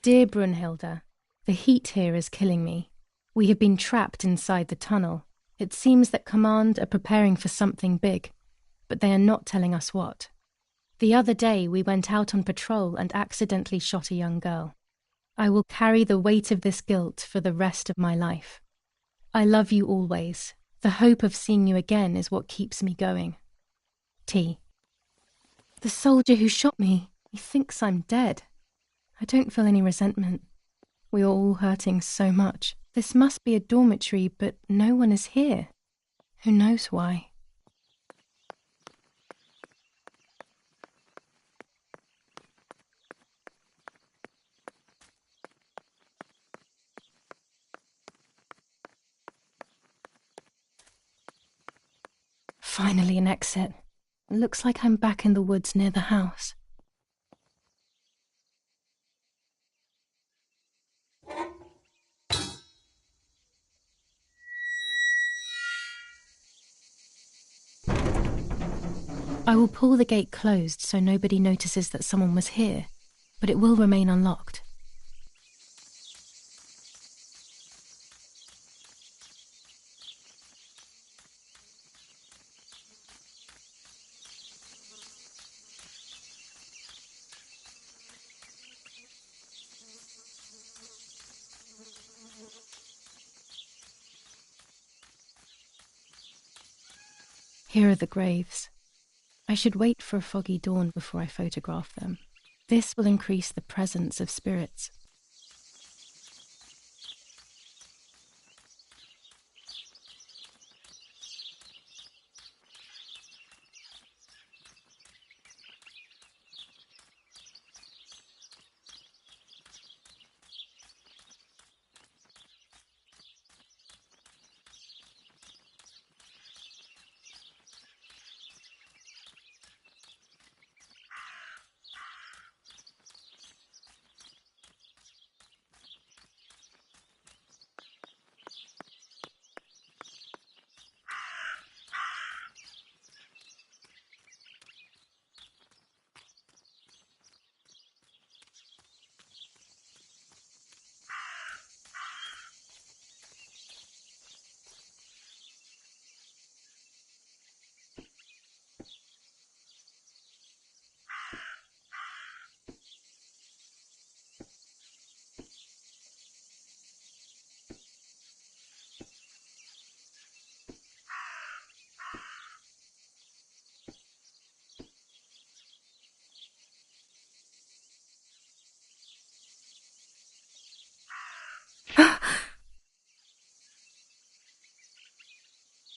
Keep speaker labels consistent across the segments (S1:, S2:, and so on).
S1: Dear Brunhilde, the heat here is killing me. We have been trapped inside the tunnel. It seems that Command are preparing for something big, but they are not telling us what. The other day we went out on patrol and accidentally shot a young girl. I will carry the weight of this guilt for the rest of my life. I love you always. The hope of seeing you again is what keeps me going. T. The soldier who shot me, he thinks I'm dead. I don't feel any resentment. We are all hurting so much. This must be a dormitory, but no one is here. Who knows why? Finally an exit. Looks like I'm back in the woods near the house. I will pull the gate closed so nobody notices that someone was here, but it will remain unlocked. Here are the graves. I should wait for a foggy dawn before I photograph them. This will increase the presence of spirits.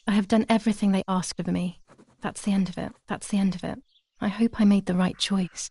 S1: I have done everything they asked of me. That's the end of it. That's the end of it. I hope I made the right choice.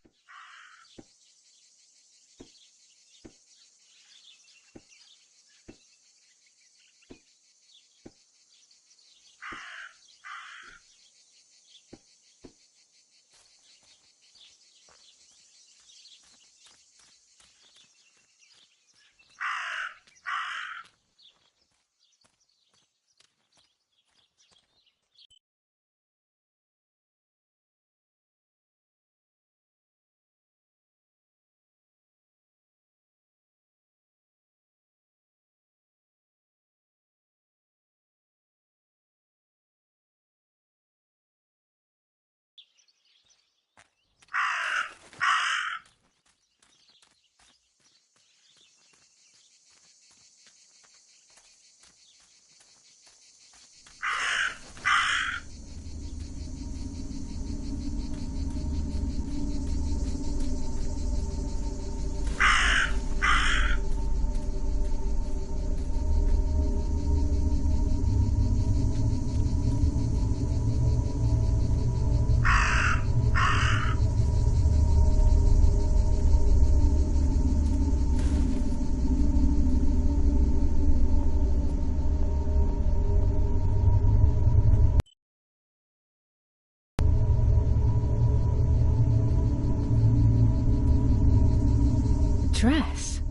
S1: Dress.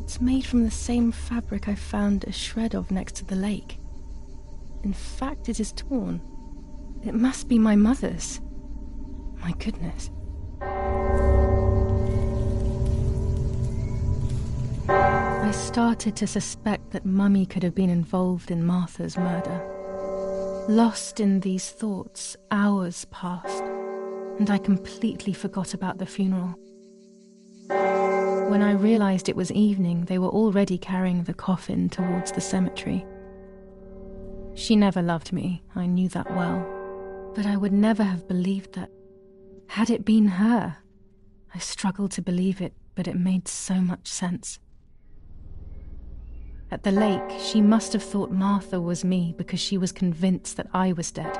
S1: It's made from the same fabric I found a shred of next to the lake. In fact, it is torn. It must be my mother's. My goodness. started to suspect that Mummy could have been involved in Martha's murder. Lost in these thoughts, hours passed, and I completely forgot about the funeral. When I realized it was evening, they were already carrying the coffin towards the cemetery. She never loved me, I knew that well, but I would never have believed that. Had it been her? I struggled to believe it, but it made so much sense. At the lake, she must have thought Martha was me because she was convinced that I was dead.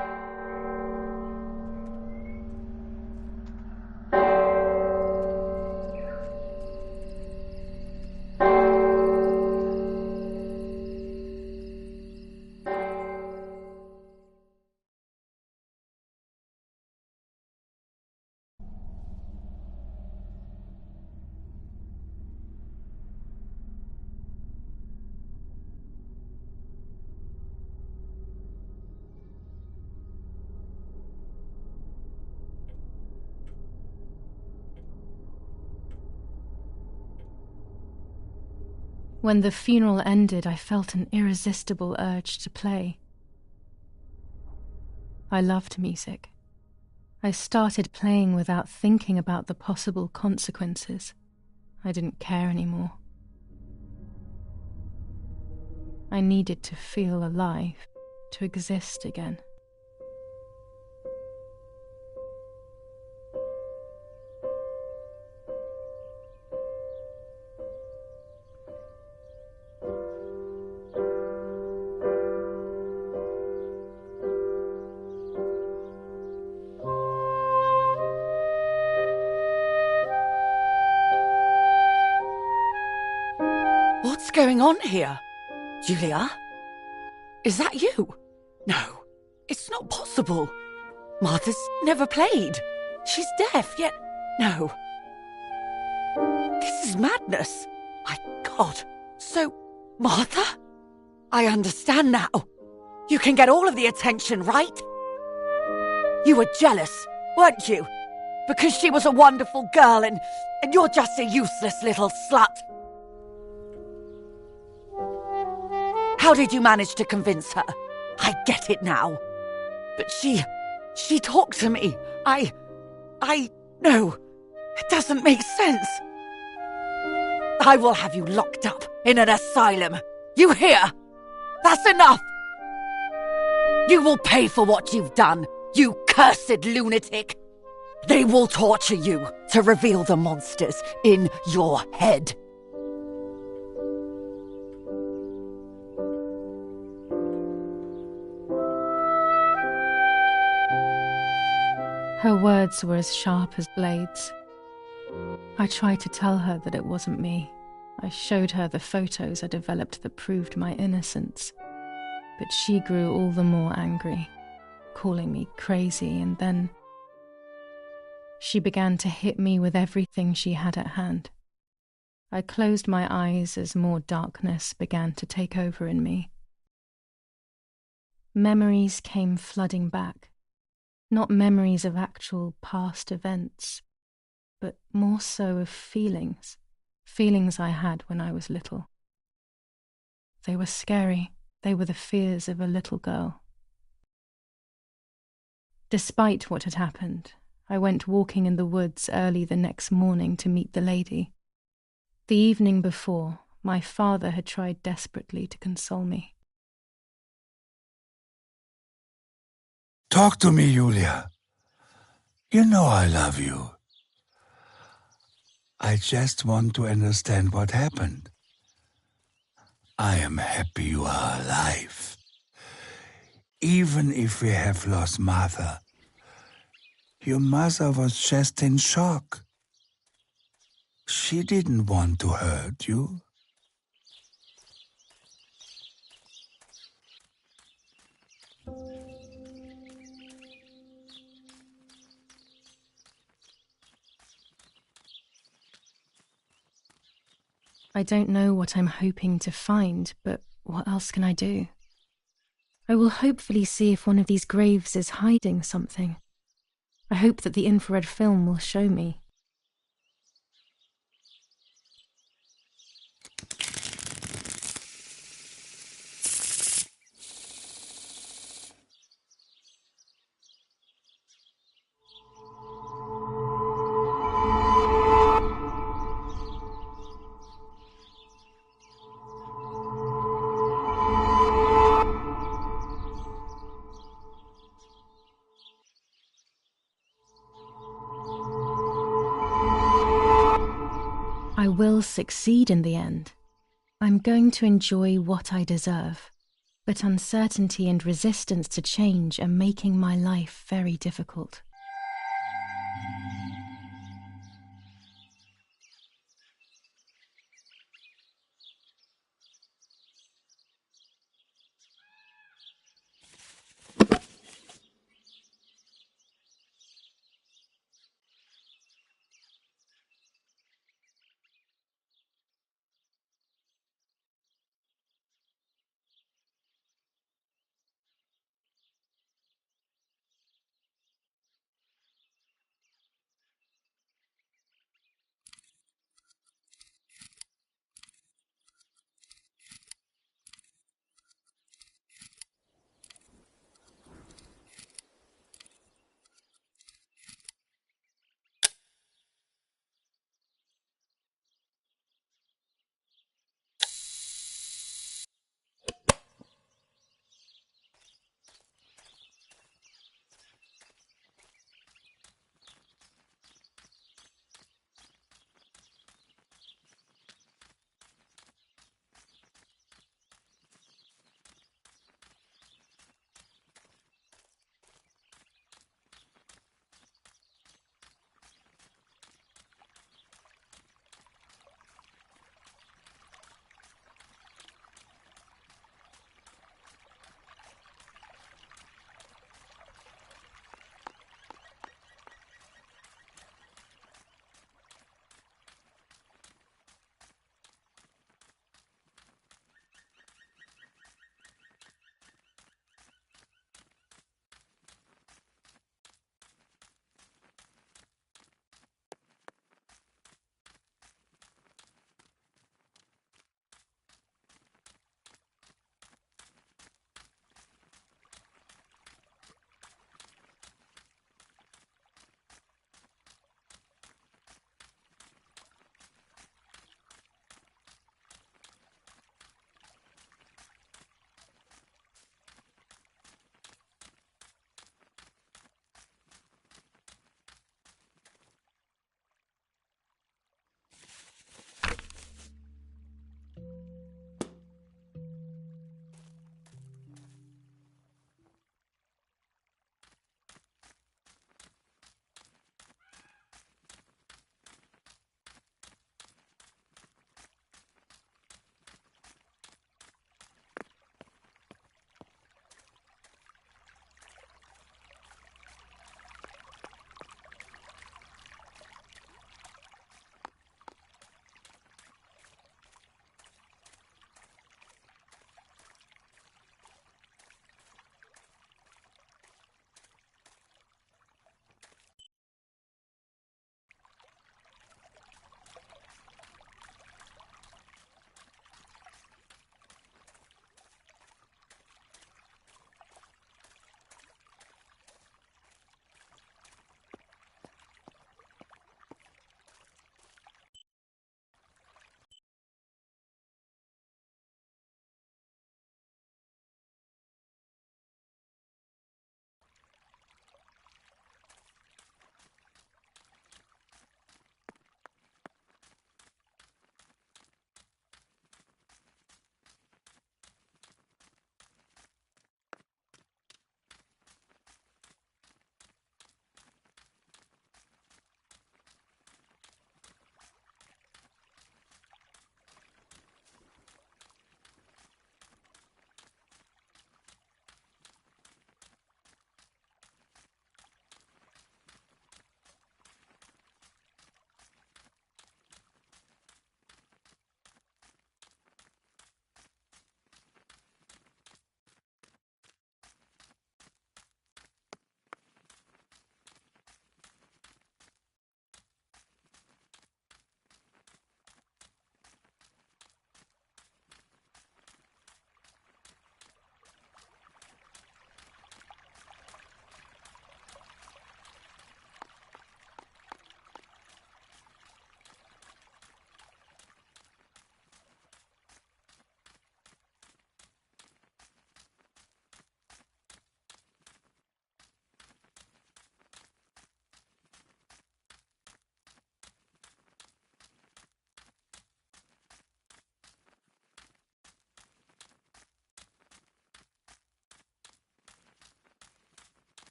S1: When the funeral ended, I felt an irresistible urge to play. I loved music. I started playing without thinking about the possible consequences. I didn't care anymore. I needed to feel alive, to exist again.
S2: What's going on here? Julia? Is that you? No, it's not possible. Martha's never played. She's deaf, yet no. This is madness. My God. So, Martha? I understand now. You can get all of the attention, right? You were jealous, weren't you? Because she was a wonderful girl and you're just a useless little slut. How did you manage to convince her? I get it now. But she talked to me. No, it doesn't make sense. I will have you locked up in an asylum. You hear? That's enough. You will pay for what you've done, you cursed lunatic. They will torture you to reveal the monsters in your head.
S1: Her words were as sharp as blades. I tried to tell her that it wasn't me. I showed her the photos I developed that proved my innocence. But she grew all the more angry, calling me crazy, and then she began to hit me with everything she had at hand. I closed my eyes as more darkness began to take over in me. Memories came flooding back. Not memories of actual past events, but more so of feelings I had when I was little. They were scary. They were the fears of a little girl. Despite what had happened, I went walking in the woods early the next morning to meet the lady. The evening before, my father had tried desperately to console me.
S3: Talk to me, Julia. You know I love you. I just want to understand what happened. I am happy you are alive. Even if we have lost Martha, your mother was just in shock. She didn't want to hurt you.
S1: I don't know what I'm hoping to find, but what else can I do? I will hopefully see if one of these graves is hiding something. I hope that the infrared film will show me. I will succeed in the end. I'm going to enjoy what I deserve. But uncertainty and resistance to change are making my life very difficult.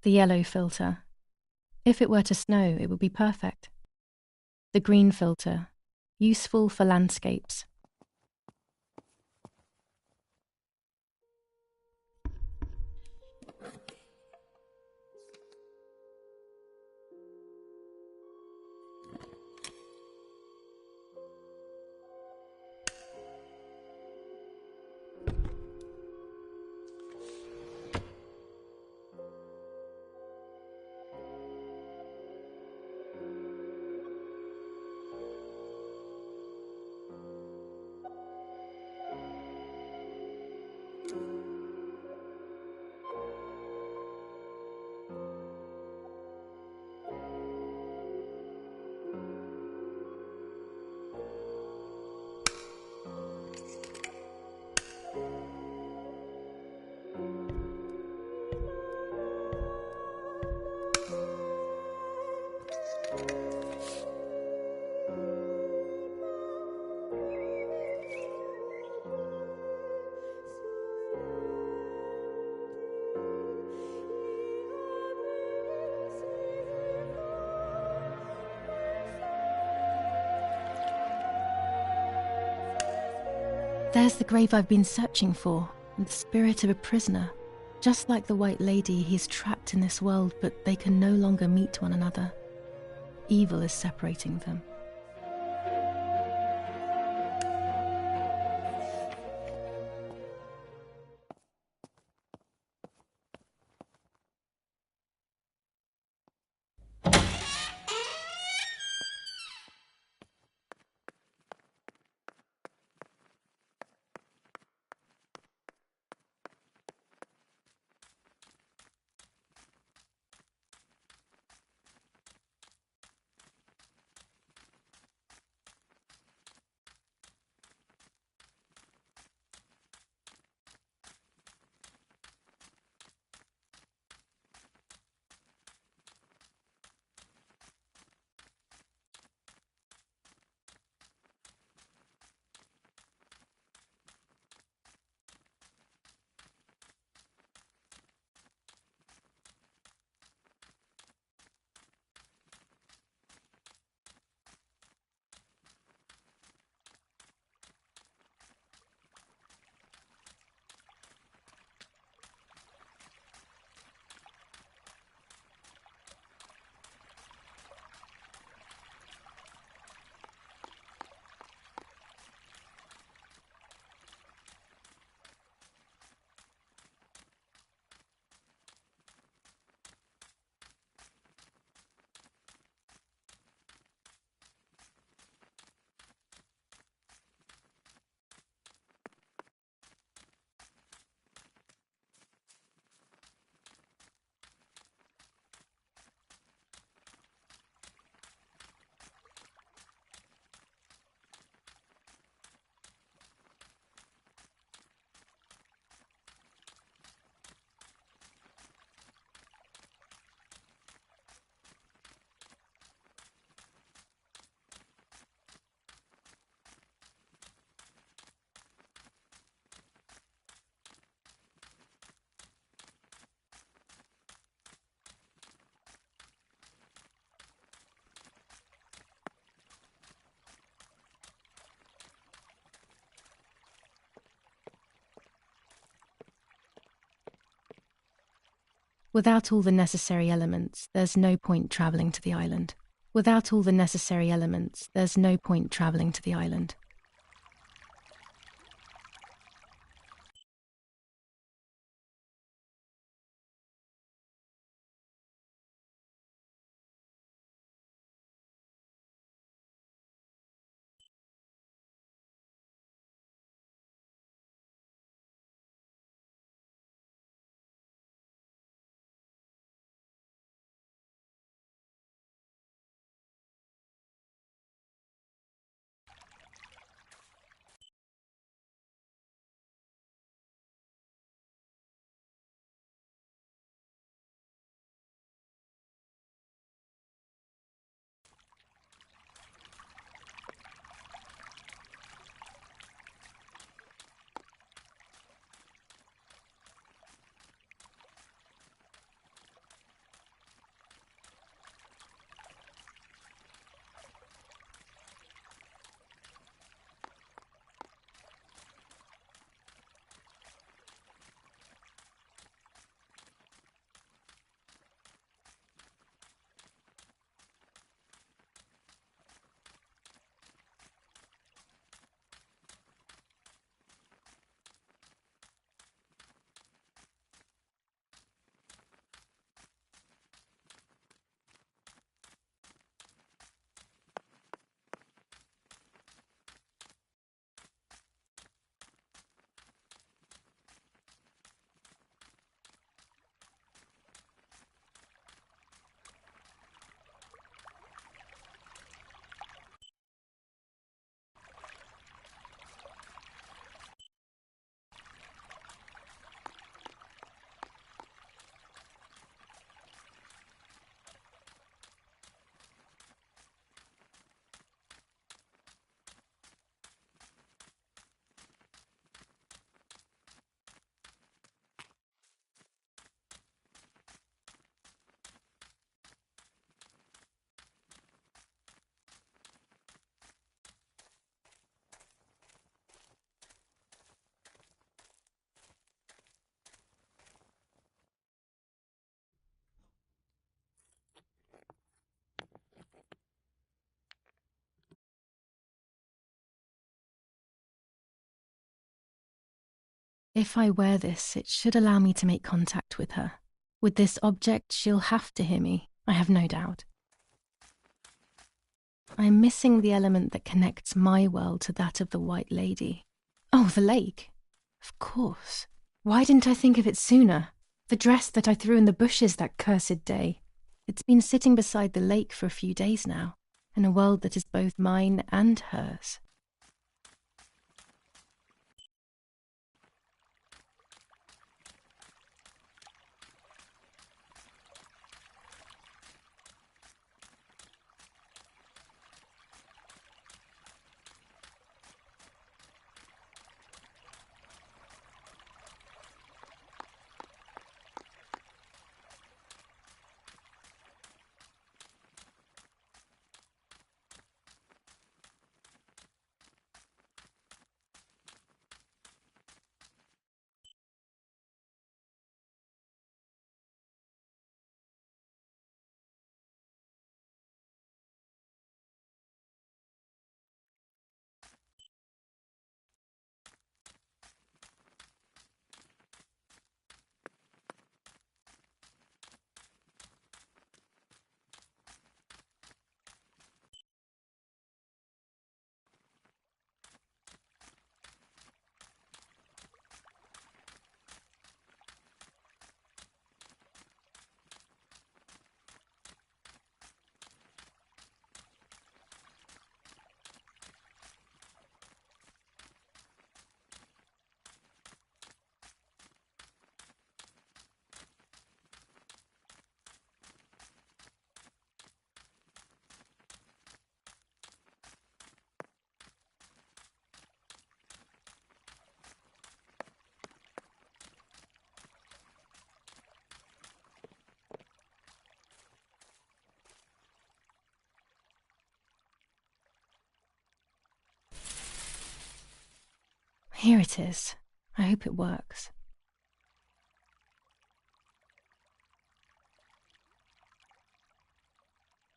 S1: The yellow filter. If it were to snow, it would be perfect. The green filter. Useful for landscapes. There's the grave I've been searching for, and the spirit of a prisoner. Just like the White Lady, he's trapped in this world, but they can no longer meet one another. Evil is separating them. Without all the necessary elements, there's no point travelling to the island. Without all the necessary elements, there's no point travelling to the island. If I wear this, it should allow me to make contact with her. With this object, she'll have to hear me, I have no doubt. I'm missing the element that connects my world to that of the White Lady. Oh, the lake. Of course. Why didn't I think of it sooner? The dress that I threw in the bushes that cursed day. It's been sitting beside the lake for a few days now, in a world that is both mine and hers. Here it is. I hope it works.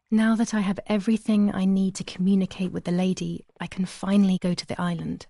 S1: Now that I have everything I need to communicate with the lady, I can finally go to the island.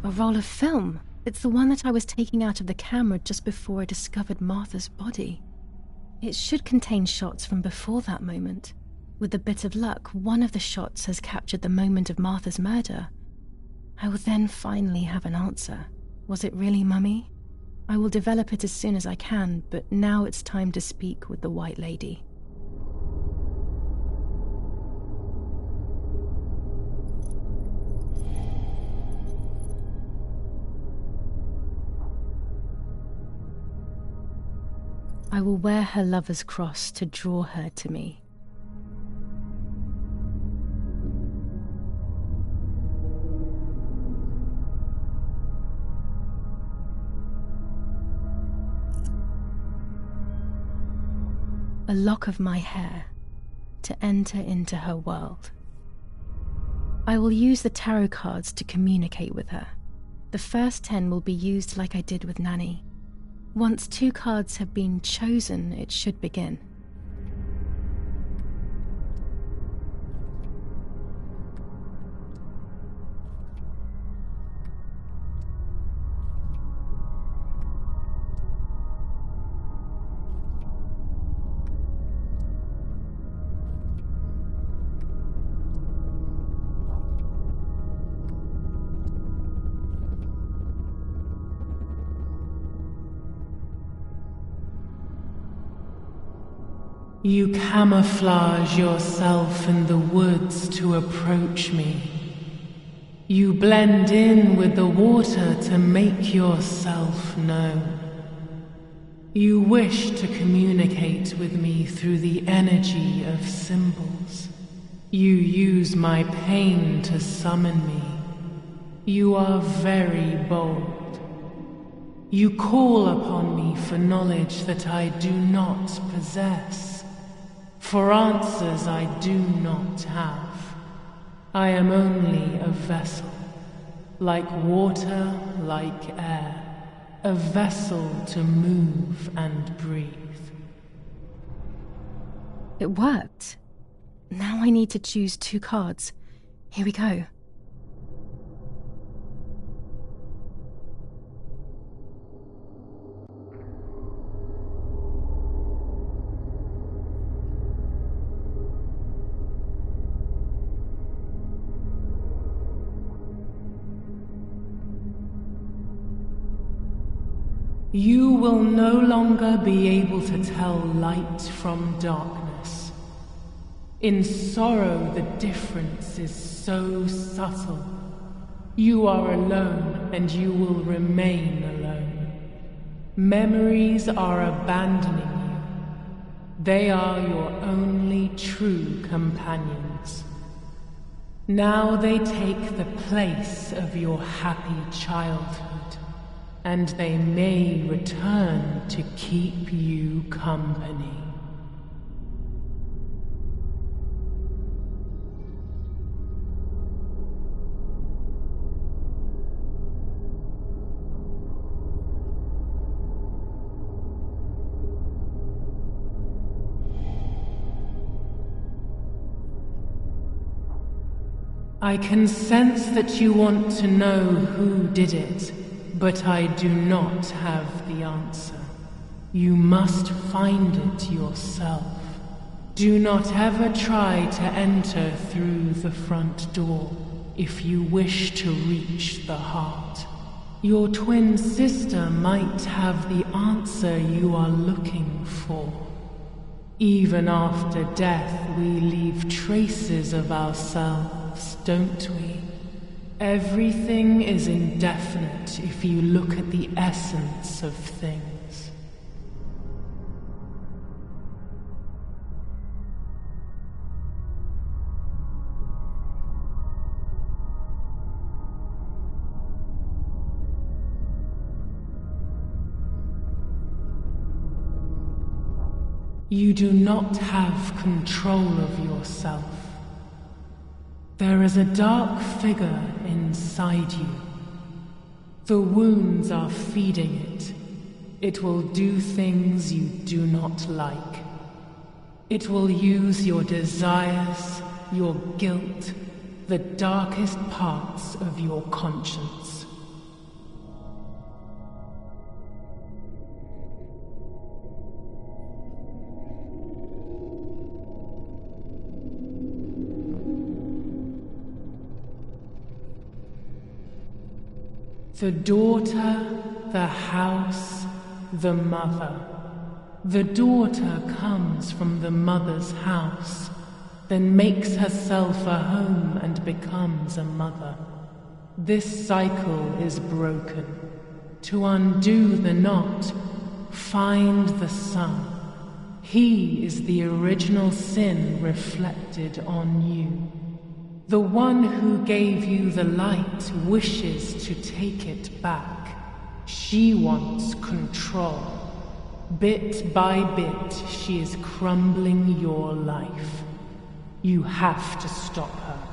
S1: A roll of film. It's the one that I was taking out of the camera just before I discovered Martha's body. It should contain shots from before that moment. With a bit of luck, one of the shots has captured the moment of Martha's murder. I will then finally have an answer. Was it really Mummy? I will develop it as soon as I can, but now it's time to speak with the White Lady. I will wear her lover's cross to draw her to me. A lock of my hair to enter into her world. I will use the tarot cards to communicate with her. The first 10 will be used like I did with Nanny. Once 2 cards have been chosen, it should begin.
S4: You camouflage yourself in the woods to approach me. You blend in with the water to make yourself known. You wish to communicate with me through the energy of symbols. You use my pain to summon me. You are very bold. You call upon me for knowledge that I do not possess. For answers I do not have. I am only a vessel, like water, like air, a vessel to move and breathe.
S1: It worked. Now I need to choose 2 cards. Here we go.
S4: You will no longer be able to tell light from darkness. In sorrow, the difference is so subtle. You are alone, and you will remain alone. Memories are abandoning you. They are your only true companions. Now they take the place of your happy childhood, and they may return to keep you company. I can sense that you want to know who did it, but I do not have the answer. You must find it yourself. Do not ever try to enter through the front door if you wish to reach the heart. Your twin sister might have the answer you are looking for. Even after death, we leave traces of ourselves, don't we? Everything is indefinite if you look at the essence of things. You do not have control of yourself. There is a dark figure inside you. The wounds are feeding it. It will do things you do not like. It will use your desires, your guilt, the darkest parts of your conscience. The daughter, the house, the mother. The daughter comes from the mother's house, then makes herself a home and becomes a mother. This cycle is broken. To undo the knot, find the sun. He is the original sin reflected on you. The one who gave you the light wishes to take it back. She wants control. Bit by bit, she is crumbling your life. You have to stop her.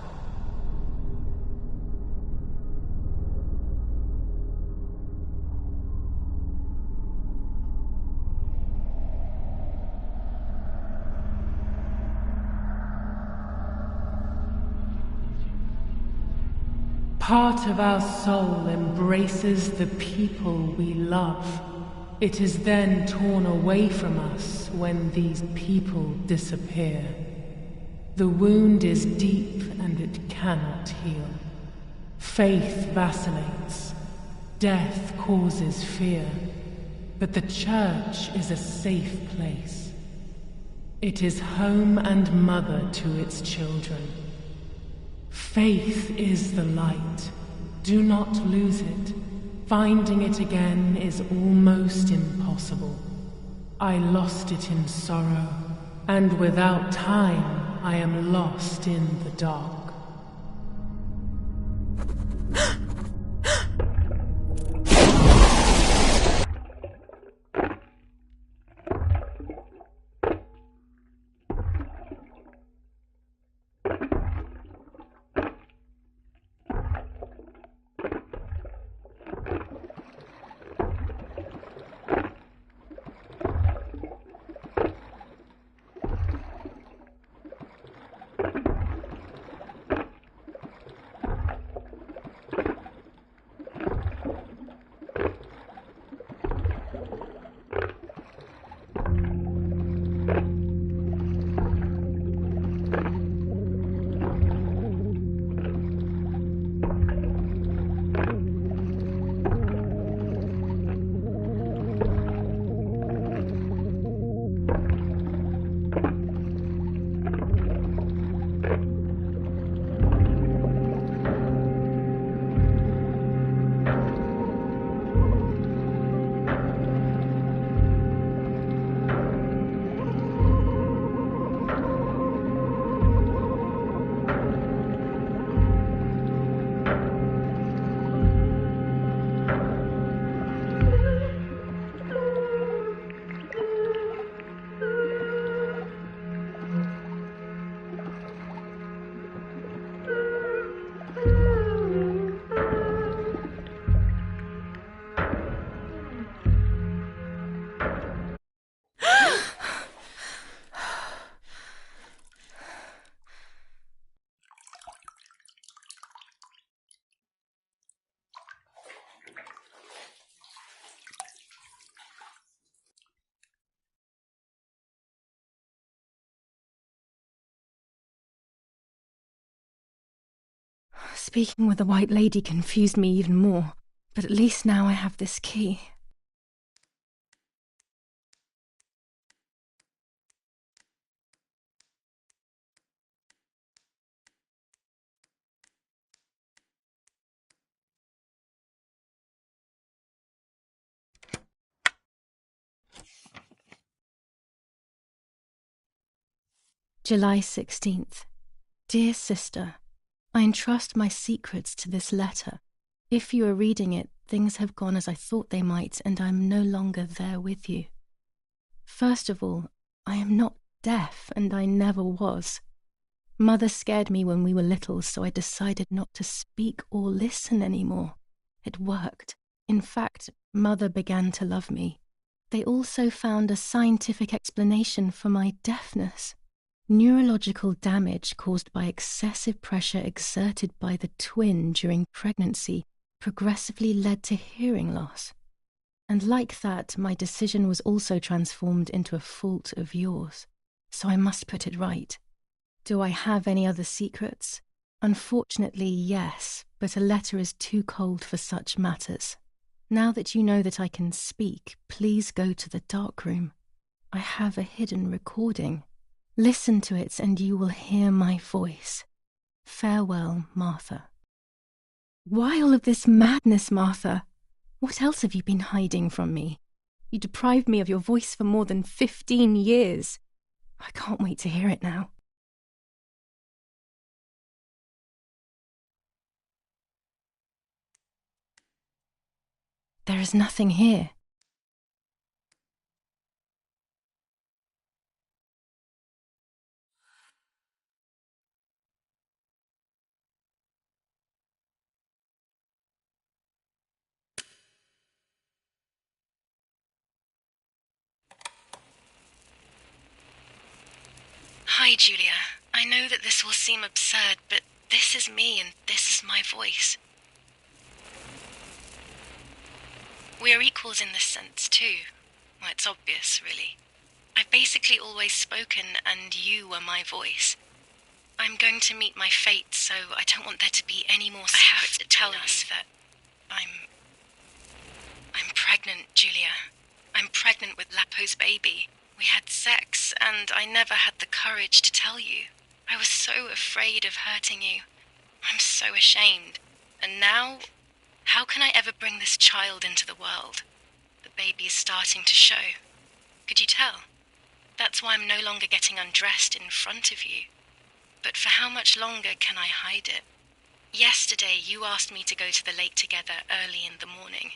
S4: Part of our soul embraces the people we love. It is then torn away from us when these people disappear. The wound is deep and it cannot heal. Faith vacillates. Death causes fear. But the church is a safe place. It is home and mother to its children. Faith is the light. Do not lose it. Finding it again is almost impossible. I lost it in sorrow, and without time, I am lost in the dark.
S1: Speaking with the White Lady confused me even more, but at least now I have this key. July 16th. Dear Sister, I entrust my secrets to this letter. If you are reading it, things have gone as I thought they might, and I am no longer there with you. First of all, I am not deaf, and I never was. Mother scared me when we were little, so I decided not to speak or listen anymore. It worked. In fact, Mother began to love me. They also found a scientific explanation for my deafness. Neurological damage caused by excessive pressure exerted by the twin during pregnancy progressively led to hearing loss. And like that, my decision was also transformed into a fault of yours. So I must put it right. Do I have any other secrets? Unfortunately, yes, but a letter is too cold for such matters. Now that you know that I can speak, please go to the dark room. I have a hidden recording. Listen to it and you will hear my voice. Farewell, Martha. Why all of this madness, Martha? What else have you been hiding from me? You deprived me of your voice for more than 15 years. I can't wait to hear it now. There is nothing here.
S5: Hi, Julia. I know that this will seem absurd, but this is me and this is my voice. We are equals in this sense, too. Well, it's obvious, really. I've basically always spoken, and you were my voice. I'm going to meet my fate, so I don't want there to be any more secrets. I have to tell you that I'm pregnant, Julia. I'm pregnant with Lapo's baby. We had sex, and I never had the courage to tell you. I was so afraid of hurting you. I'm so ashamed. And now, how can I ever bring this child into the world? The baby is starting to show. Could you tell? That's why I'm no longer getting undressed in front of you. But for how much longer can I hide it? Yesterday, you asked me to go to the lake together early in the morning.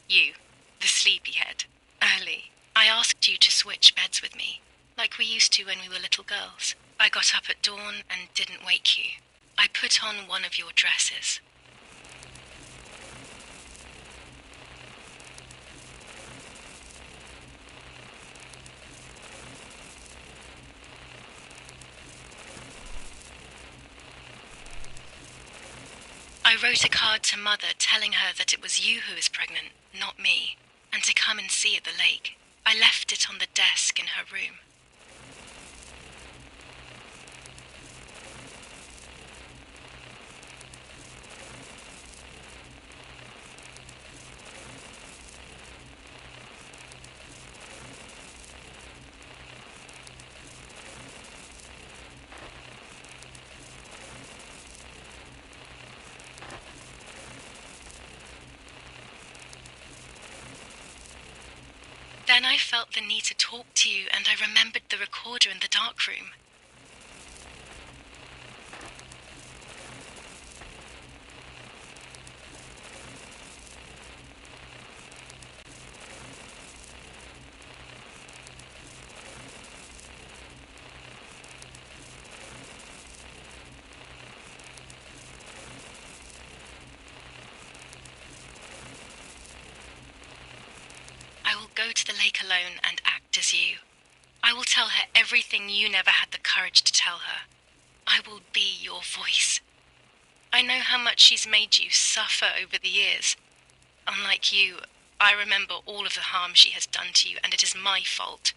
S5: You, the sleepyhead. Early. I asked you to switch beds with me, like we used to when we were little girls. I got up at dawn and didn't wake you. I put on one of your dresses. I wrote a card to Mother telling her that it was you who was pregnant, not me, and to come and see at the lake. I left it on the desk in her room. Then I felt the need to talk to you, and I remembered the recorder in the dark room. I will go to the lake alone and act as you. I will tell her everything you never had the courage to tell her. I will be your voice. I know how much she's made you suffer over the years. Unlike you, I remember all of the harm she has done to you, and it is my fault.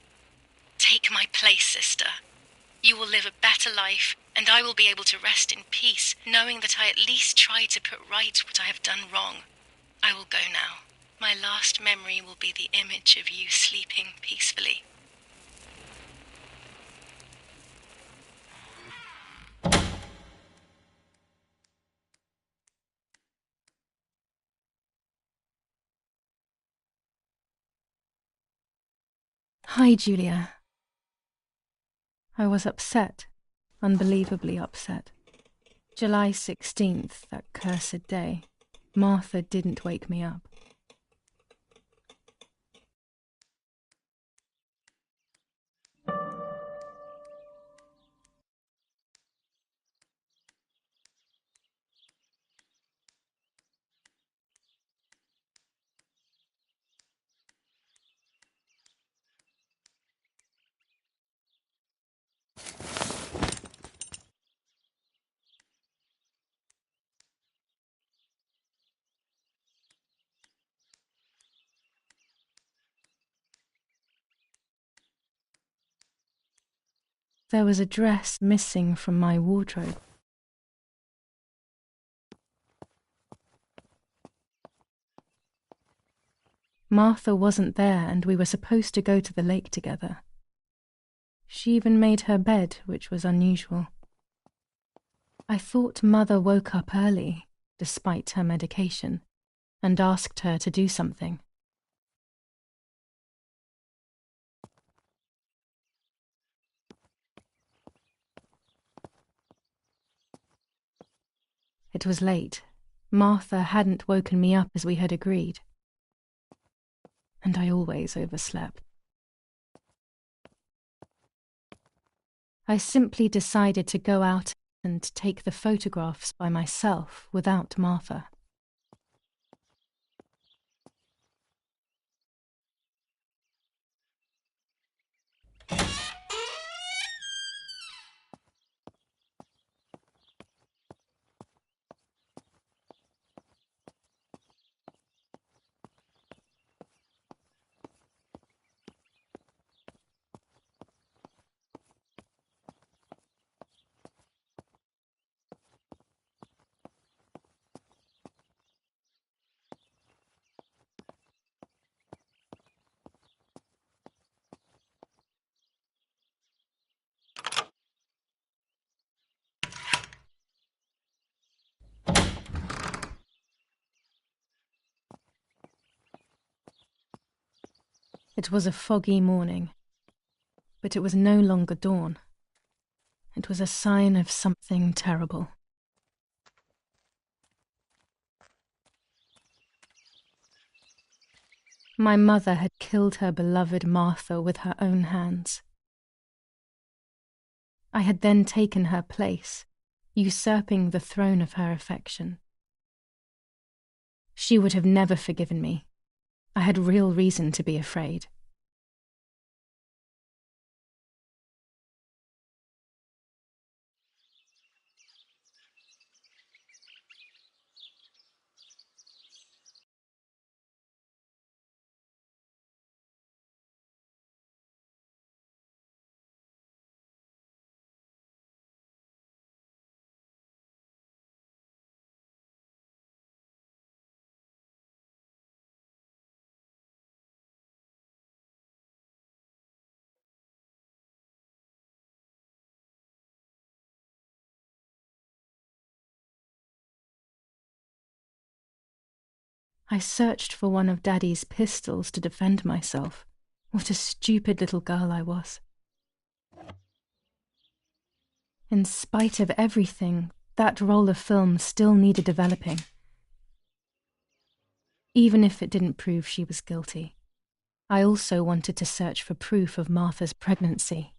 S5: Take my place, sister. You will live a better life, and I will be able to rest in peace, knowing that I at least tried to put right what I have done wrong. I will go now. My last memory will be the image of you sleeping peacefully.
S1: Hi, Julia. I was upset, unbelievably upset. July 16th, that cursed day. Martha didn't wake me up. There was a dress missing from my wardrobe. Martha wasn't there and we were supposed to go to the lake together. She even made her bed, which was unusual. I thought Mother woke up early, despite her medication, and asked her to do something. It was late. Martha hadn't woken me up as we had agreed. And I always overslept. I simply decided to go out and take the photographs by myself without Martha. It was a foggy morning, but it was no longer dawn. It was a sign of something terrible. My mother had killed her beloved Martha with her own hands. I had then taken her place, usurping the throne of her affection. She would have never forgiven me. I had real reason to be afraid. I searched for one of Daddy's pistols to defend myself. What a stupid little girl I was. In spite of everything, that roll of film still needed developing. Even if it didn't prove she was guilty, I also wanted to search for proof of Martha's pregnancy.